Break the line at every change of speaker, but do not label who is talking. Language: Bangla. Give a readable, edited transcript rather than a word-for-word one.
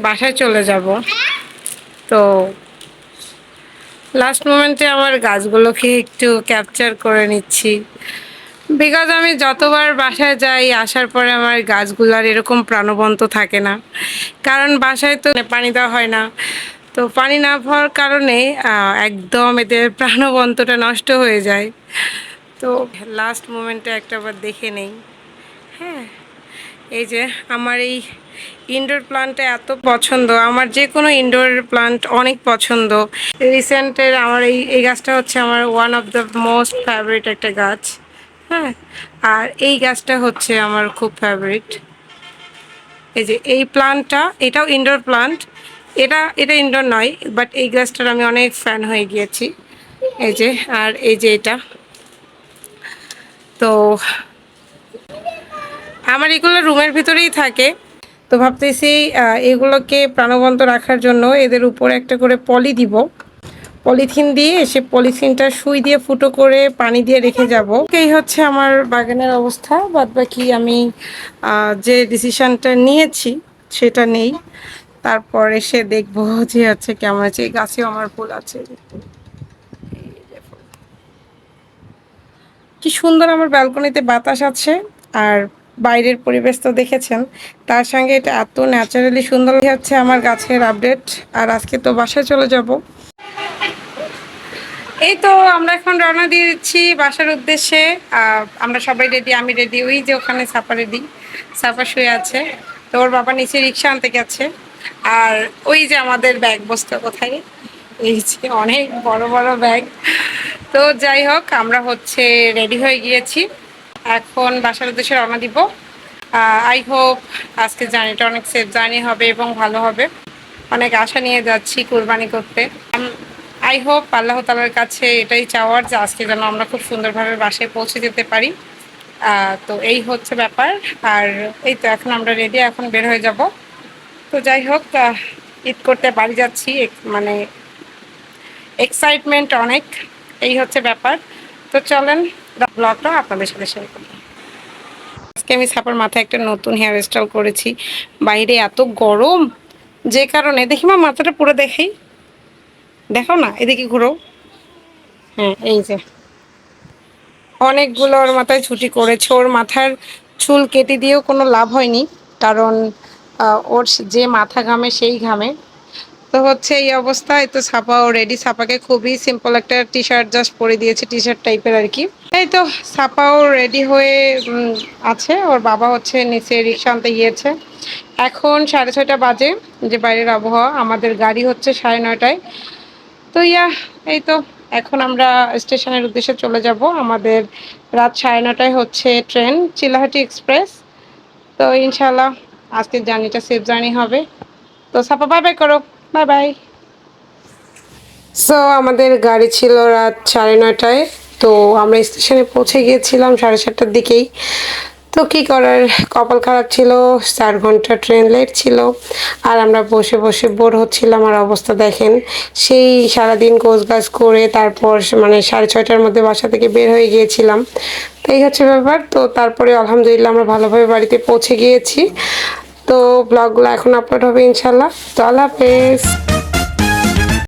বাসায় চলে যাব। তো লাস্ট মোমেন্টে আমার গাছগুলোকে একটু ক্যাপচার করে নিচ্ছি, বিকজ আমি যতবার বাসায় যাই আসার পরে আমার গাছগুলার এরকম প্রাণবন্ত থাকে না, কারণ বাসায় তো পানি দেওয়া হয় না। তো পানি না পাওয়ার কারণে একদম এদের প্রাণবন্তটা নষ্ট হয়ে যায়। তো লাস্ট মোমেন্টে একটাবার দেখে নেই। হ্যাঁ, এই যে আমার এই ইনডোর প্লান্টটা এত পছন্দ, আমার যে কোনো ইনডোর প্লান্ট অনেক পছন্দ। রিসেন্টের আমার এই গাছটা হচ্ছে আমার one of the most favourite একটা গাছ। হ্যাঁ, আর এই গাছটা হচ্ছে আমার খুব ফেভারিট। এই যে এই প্লান্টটা, এটাও ইনডোর প্লান্ট। এটা এটা ইনডোর নয়, বাট এই গাছটার আমি অনেক ফ্যান হয়ে গিয়েছি। এই যে, আর এই যে এটা, তো আমার এগুলো রুমের ভিতরেই থাকে। তো ভাবতেছি এগুলোকে প্রাণবন্ত রাখার জন্য এদের উপর একটা করে পলি দিব, পলিথিন দিয়ে, সে পলিথিনটা সুই দিয়ে ফুটো করে পানি দিয়ে রেখে যাব। এই হচ্ছে আমার বাগানের অবস্থা। বাদ বাকি আমি যে ডিসিশনটা নিয়েছি সেটা নেই, তারপর এসে দেখবো যে হচ্ছে কেমন আছে। এই গাছেও আমার ফুল আছে, কি সুন্দর আমার ব্যালকনিতে বাতাস আছে। আর বাইরের পরিবেশ তো দেখেছেন, তার সঙ্গে এটা এত ন্যাচারালি সুন্দর হচ্ছে আমার গাছের আপডেট। আর আজকে তো বাসায় চলে যাব। এই তো আমরা এখন রওনা দিয়ে দিচ্ছি বাসার উদ্দেশ্যে। আমরা সবাই রেডি, আমি রেডি। ওই যে ওখানে সাপা রেডি, সাপা শুয়ে আছে। তো ওর বাবা নিচে রিক্সা আনতে গেছে। আর ওই যে আমাদের ব্যাগ বস্তা কোথায়, এই যে অনেক বড় বড় ব্যাগ। তো যাই হোক, আমরা হচ্ছে রেডি হয়ে গিয়েছি, এখন বাসার উদ্দেশ্যে রওনা দিব। আই হোপ আজকে জার্নিটা অনেক সেফ জার্নি হবে এবং ভালো হবে। অনেক আশা নিয়ে যাচ্ছি কুরবানি করতে। আই হোপ আল্লাহ তাআলার কাছে এটাই চাওয়ার যে আজকে যেন আমরা খুব সুন্দরভাবে বাসায় পৌঁছে যেতে পারি। তো এই হচ্ছে ব্যাপার। আর এই তো এখন আমরা রেডি, এখন বের হয়ে যাব। তো যাই হোক, ঈদ করতে বাড়ি যাচ্ছি, মানে এক্সাইটমেন্ট অনেক, এই হচ্ছে ব্যাপার। তো চলেন ব্লগটা আপনাদের সাথে শেয়ার করি। আজকে আমি ছাপার মাথায় একটা নতুন হেয়ার স্টাইল করেছি। বাইরে এত গরম, যে কারণে দেখি মা মাথাটা পুরো দেখাই, দেখো না, এদিকে ঘুরো। হ্যাঁ, এই যে অনেকগুলো ওর মাথায় ছুটি করেছে। ওর মাথার চুল কেটে দিয়েও কোনো লাভ হয়নি, কারণ ওর যে মাথা ঘামে সেই ঘামে। তো হচ্ছে এই অবস্থায় তো ছাপাও রেডি। ছাপাকে খুবই সিম্পল একটা টি শার্ট জাস্ট পরে দিয়েছি, টি শার্ট টাইপের আর কি। এই তো ছাপাও রেডি হয়ে আছে। ওর বাবা হচ্ছে নিচে রিক্সা আনতে গিয়েছে। এখন 6:30 বাজে, যে বাইরের আবহাওয়া। আমাদের গাড়ি হচ্ছে 9:30টায়। তো এই তো এখন আমরা স্টেশনের উদ্দেশ্যে চলে যাব। আমাদের রাত 9:30টায় হচ্ছে ট্রেন, চিলাহাটি এক্সপ্রেস। তো ইনশাল্লাহ আজকের জার্নিটা সেফ জার্নি হবে। তো সাপা বাই বাই করো, বাই বাই। সো আমাদের গাড়ি ছিল রাত 9:30টায়। তো আমরা স্টেশনে পৌঁছে গিয়েছিলাম 7:30টার দিকেই। তো কী করার, কপাল খারাপ ছিল, 4 ঘন্টা ট্রেন লেট ছিল। আর আমরা বসে বসে বোর হচ্ছিলাম। আর অবস্থা দেখেন, সেই সারাদিন গোছগাছ করে তারপর মানে 6:30টার মধ্যে বাসা থেকে বের হয়ে গিয়েছিলাম। তো এই হচ্ছে ব্যাপার। তো তারপরে আলহামদুলিল্লাহ আমরা ভালোভাবে বাড়িতে পৌঁছে গিয়েছি। তো ব্লগগুলো এখন আপলোড হবে ইনশাল্লাহ। তো আল্লাহ হাফেজ।